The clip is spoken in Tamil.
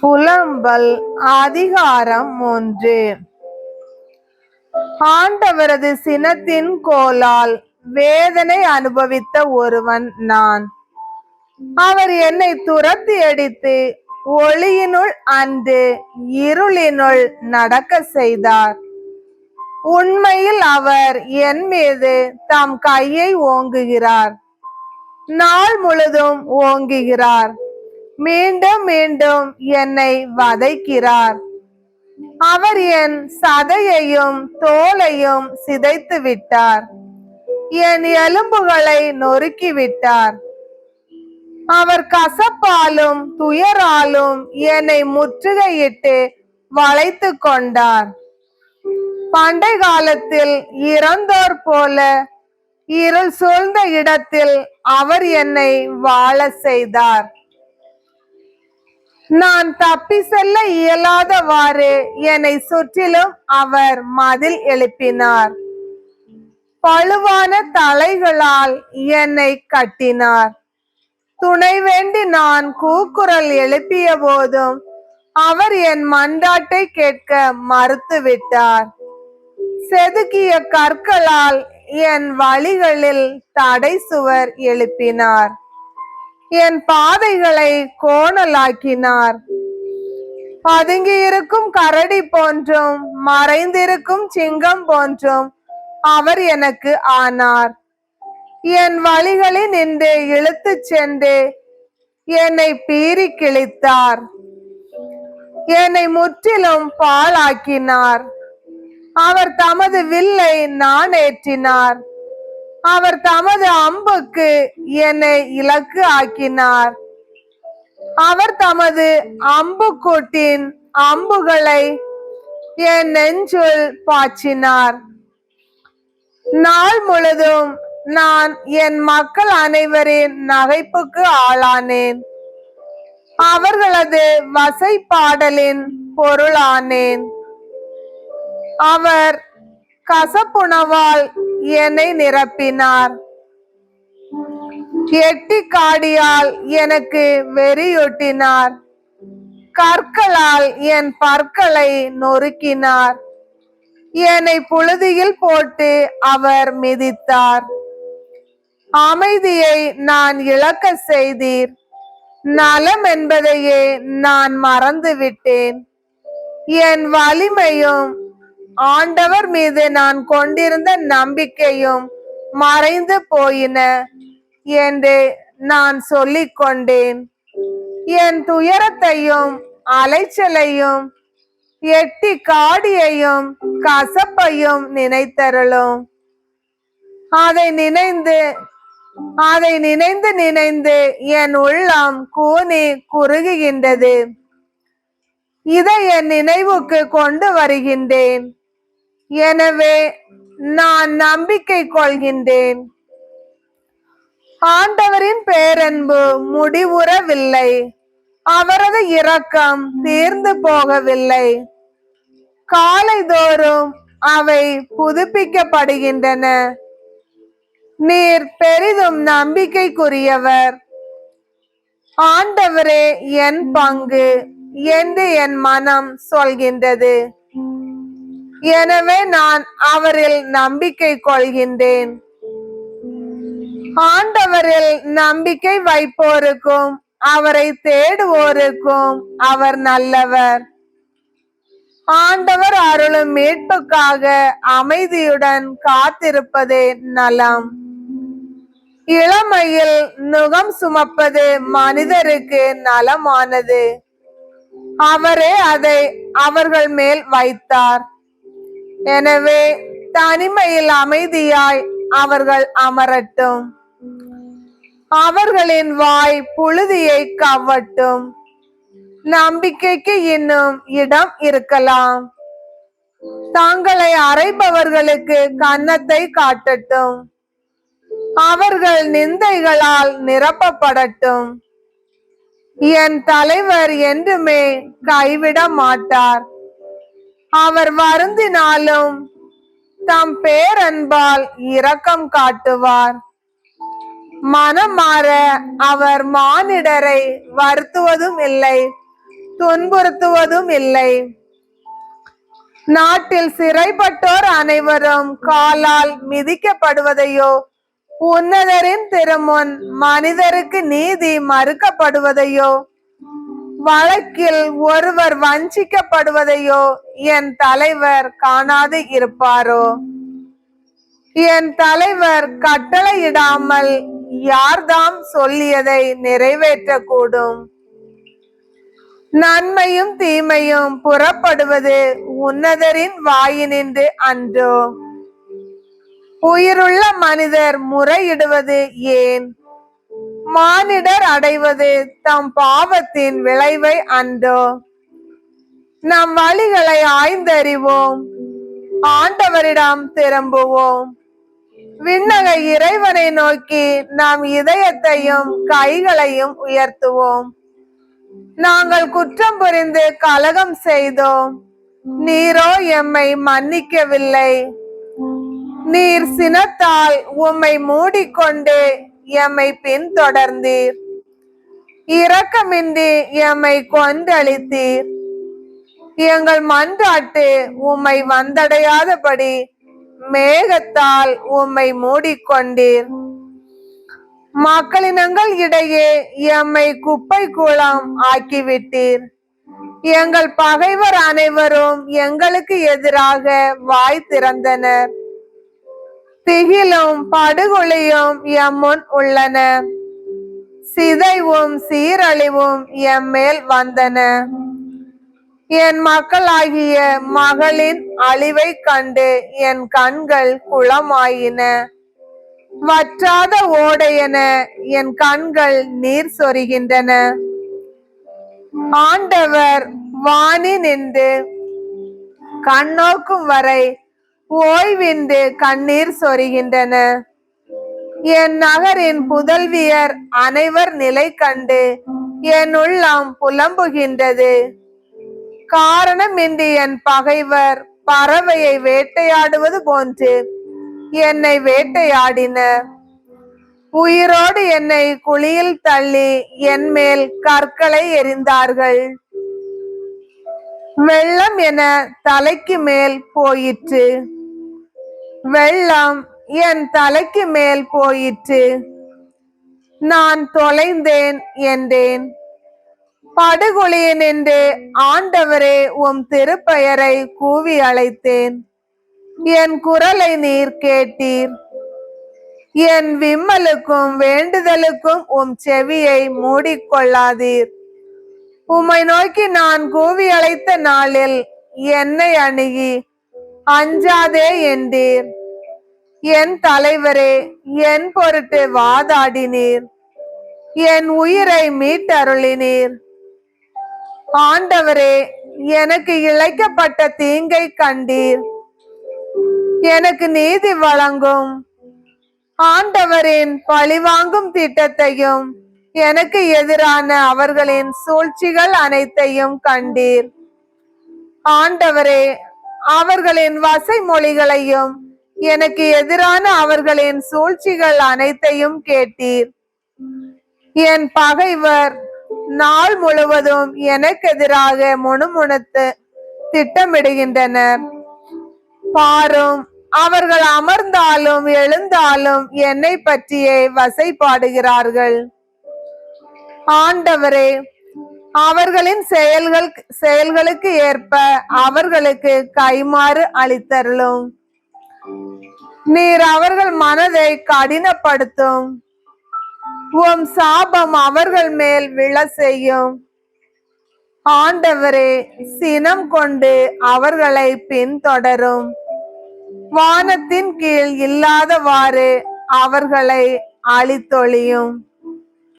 புலம்பல் அதிகாரம் 3. ஆண்டவரது சினத்தின் கோலால் வேதனை அனுபவித்த ஒருவன் நான். அவர் என்னை துரத்தி அடித்து ஒளியினுள் அன்று இருளினுள் நடக்க செய்தார். உண்மையில் அவர் என் மீது தம் கையை ஓங்குகிறார். நாள் முழுதும் ஓங்குகிறார். மீண்டும் மீண்டும் என்னை வதைக்கிறார். அவர் என் சதையையும் தோலையும் சிதைத்து விட்டார். என் எலும்புகளை நொறுக்கி விட்டார். அவர் கசப்பாலும் துயராலும் என்னை முற்றுகையிட்டு வளைத்து கொண்டார். பண்டை காலத்தில் இறந்தோர் போல இருள் சூழ்ந்த இடத்தில் அவர் என்னை வாழ செய்தார். நான் தப்பி செல்ல இயலாதவாறு என்னை சுற்றிலும் அவர் மதில் எழுப்பினார். பழுவான தலைகளால் என்னை கட்டினார். துணை வேண்டி நான் கூக்குரல் எழுப்பிய போதும் அவர் என் மன்றாட்டை கேட்க மறுத்துவிட்டார். செதுக்கிய கற்களால் என் வழிகளில் தடை சுவர் எழுப்பினார். என் பாதைகளை கோணலாக்கினார். பதுங்கியிருக்கும் கரடி போன்றும் மறைந்திருக்கும் சிங்கம் போன்றும் அவர் எனக்கு ஆனார். என் வழிகளில் நின்று இழுத்துச் சென்று என்னை பீறி கிழித்தார். என்னை முற்றிலும் பாழாக்கினார். அவர் தமது வில்லை நான் ஏற்றினார். அவர் தமது அம்புக்கு என்னை இலக்கு ஆக்கினார். அவர் தமது அம்புக்கூட்டின் அம்புகளை என் நெஞ்சுள் பாய்ச்சினார். நாள் முழுதும் நான் என் மக்கள் அனைவரின் நகைப்புக்கு ஆளானேன். அவர்களது வசைப்பாடலின் பொருளானேன். அவர் கசப்புணவால் என்னை நிரப்பினார். எட்டி காடியால் எனக்கு வெறியூட்டினார். கற்களால் என் பற்களை நொறுக்கினார். என்னை புழுதியில் போட்டு அவர் மிதித்தார். அமைதியை நான் இழக்க செய்தீர். நலம் என்பதையே நான் மறந்துவிட்டேன். என் வலிமையும் ஆண்டவர் மீது நான் கொண்டிருந்த நம்பிக்கையும் மறைந்து போயின என்று நான் சொல்லிக் கொண்டேன். என் துயரத்தையும் அலைச்சலையும் எட்டி காடியையும் கசப்பையும் நினைத்தருளும். அதை நினைந்து நினைந்து என் உள்ளம் கூனி குறுகுகின்றது. இதை என் நினைவுக்கு கொண்டு வருகின்றேன். எனவே நான் நம்பிக்கை கொள்கின்றேன். ஆண்டவரின் பேரன்பு முடிவுறவில்லை. அவரது இரக்கம் தீர்ந்து போகவில்லை. காலைதோறும் அவை புதுப்பிக்கப்படுகின்றன. நீர் பெரிதும் நம்பிக்கைக்குரியவர். ஆண்டவரே என் பங்கு என்று என் மனம் சொல்கின்றது. எனவே நான் அவரில் நம்பிக்கை கொள்கின்றேன். ஆண்டவரில் நம்பிக்கை வைப்போருக்கும் அவரை தேடுவோருக்கும் அவர் நல்லவர். ஆண்டவர் அருளும் மீட்புக்காக அமைதியுடன் காத்திருப்பதே நலம். இளமையில் நுகம் சுமப்பது மனிதருக்கு நலமானது. அவரே அதை அவர்கள் மேல் வைத்தார். எனவே தனிமையில் அமைதியாய் அவர்கள் அமரட்டும். அவர்களின் வாய் புழுதியை கவ்வட்டும். நம்பிக்கைக்கு இன்னும் இடம் இருக்கலாம். தாங்களை அறைபவர்களுக்கு கன்னத்தை காட்டட்டும். அவர்கள் நிந்தைகளால் நிரப்பப்படட்டும். என் தலைவர் என்றுமே கைவிட மாட்டார். அவர் வருந்தினாலும் தம் பேரன்பால் இரக்கம் காட்டுவார். மனம் மாற அவர் மானிடரை வருத்துவதும் இல்லை, துன்புறுத்துவதும் இல்லை. நாட்டில் சிறைப்பட்டோர் அனைவரும் காலால் மிதிக்கப்படுவதையோ, உன்னதரின் திருமுன் மனிதருக்கு நீதி மறுக்கப்படுவதையோ, வழக்கில் ஒருவர் வஞ்சிக்கப்படுவதையோ என் தலைவர் காணாது இருப்பாரோ? என் தலைவர் கட்டளையிடாமல் யார்தாம் சொல்லியதை நிறைவேற்றக்கூடும்? நன்மையும் தீமையும் புறப்படுவது உன்னதரின் வாயினின்று அன்றோ? உயிருள்ள மனிதர் முறையிடுவது ஏன்? மானிடர் அடைவது தம் பாவத்தின் விளைவை அன்றோ? நம் வழிகளை ஆய்ந்தறிவோம், ஆண்டவரிடம் திரும்புவோம். விண்ணக இறைவனை நோக்கி நாம் இதயத்தையும் கைகளையும் உயர்த்துவோம். நாங்கள் குற்றம் புரிந்து கலகம் செய்தோம், நீரோ எம்மை மன்னிக்கவில்லை. நீர் சினத்தால் உம்மை மூடிக்கொண்டு எம்மை பின்தொடர்ந்தீர். இரக்கமின்றி எம்மை கொன்றளித்தீர். எங்கள் மன்றாட்டு உம்மை வந்தடையாதபடி மேகத்தால் உம்மை மூடிக்கொண்டீர். மக்களினங்கள் இடையே எம்மை குப்பை கூளம் ஆக்கிவிட்டீர். எங்கள் பகைவர் அனைவரும் எங்களுக்கு எதிராக வாய் திறந்தனர். திகிலும் படுகொலையும் எம்முன் உள்ளன, சிதைவும் சீரழிவும் எம்மேல் வந்தன. என் மக்களாகிய மகளின் அழிவை கண்டு என் கண்கள் குளமாயின. வற்றாத ஓடையென என் கண்கள் நீர் சொரிகின்றன. ஆண்டவர் வானி நின்று கண்ணோக்கும் வரை ஓய்வின்றி கண்ணீர் சொரிகின்றன. என் நகரின் புதல்வியர் அனைவர் நிலை கண்டு என் உள்ளம் புலம்புகின்றது. காரணமின்றி என் பகைவர் பறவையை வேட்டையாடுவது போன்று என்னை வேட்டையாடினர். உயிரோடு என்னை குழியில் தள்ளி என் மேல் கற்களை எறிந்தார்கள். வெள்ளம் என தலைக்கு மேல் போயிற்று, வெள்ளம் என் தலைக்கு மேல் போயிற்று. நான் தொலைந்தேன் என்றேன். படுகொலியன் என்று ஆண்டவரே உம் திருப்பெயரை கூவி அழைத்தேன். என் குரலை நீர் கேட்டீர். என் விம்மலுக்கும் வேண்டுதலுக்கும் உம் செவியை மூடிக்கொள்ளாதீர். உம்மை நோக்கி நான் கூவி அழைத்த நாளில் என்னை அணுகி அஞ்சாதே என்றீர். என் தலைவரே, என் பொருட்டு வாதாடினீர். என் உயிரை மீட்டருளினீர். ஆண்டவரே, எனக்கு இழைக்கப்பட்ட தீங்கை கண்டீர். எனக்கு நீதி வழங்கும். ஆண்டவரின் பழிவாங்கும் திட்டத்தையும் எனக்கு எதிரான அவர்களின் சூழ்ச்சிகள் அனைத்தையும் கண்டீர். ஆண்டவரே, அவர்களின் வசை மொழிகளையும் எனக்கு எதிரான அவர்களின் சூழ்ச்சிகள் அனைத்தையும் கேட்டீர். என் பகைவர் நாள் முழுவதும் எனக்கு எதிராக முணுமுணுத்து திட்டமிடுகின்றனர். பாரும், அவர்கள் அமர்ந்தாலும் எழுந்தாலும் என்னை பற்றியே வசைபாடுகிறார்கள். ஆண்டவரே, அவர்களின் செயல்களுக்கு ஏற்ப அவர்களுக்கு கைமாறு அளித்தருளும். நீர் அவர்கள் மனதை கடினப்படுத்தும். உம் சாபம் அவர்கள் மேல் விழ செய்யும். ஆண்டவரே, சினம் கொண்டு அவர்களை பின்தொடரும். வானத்தின் கீழ் இல்லாதவாறு அவர்களை அழித்தொழியும்.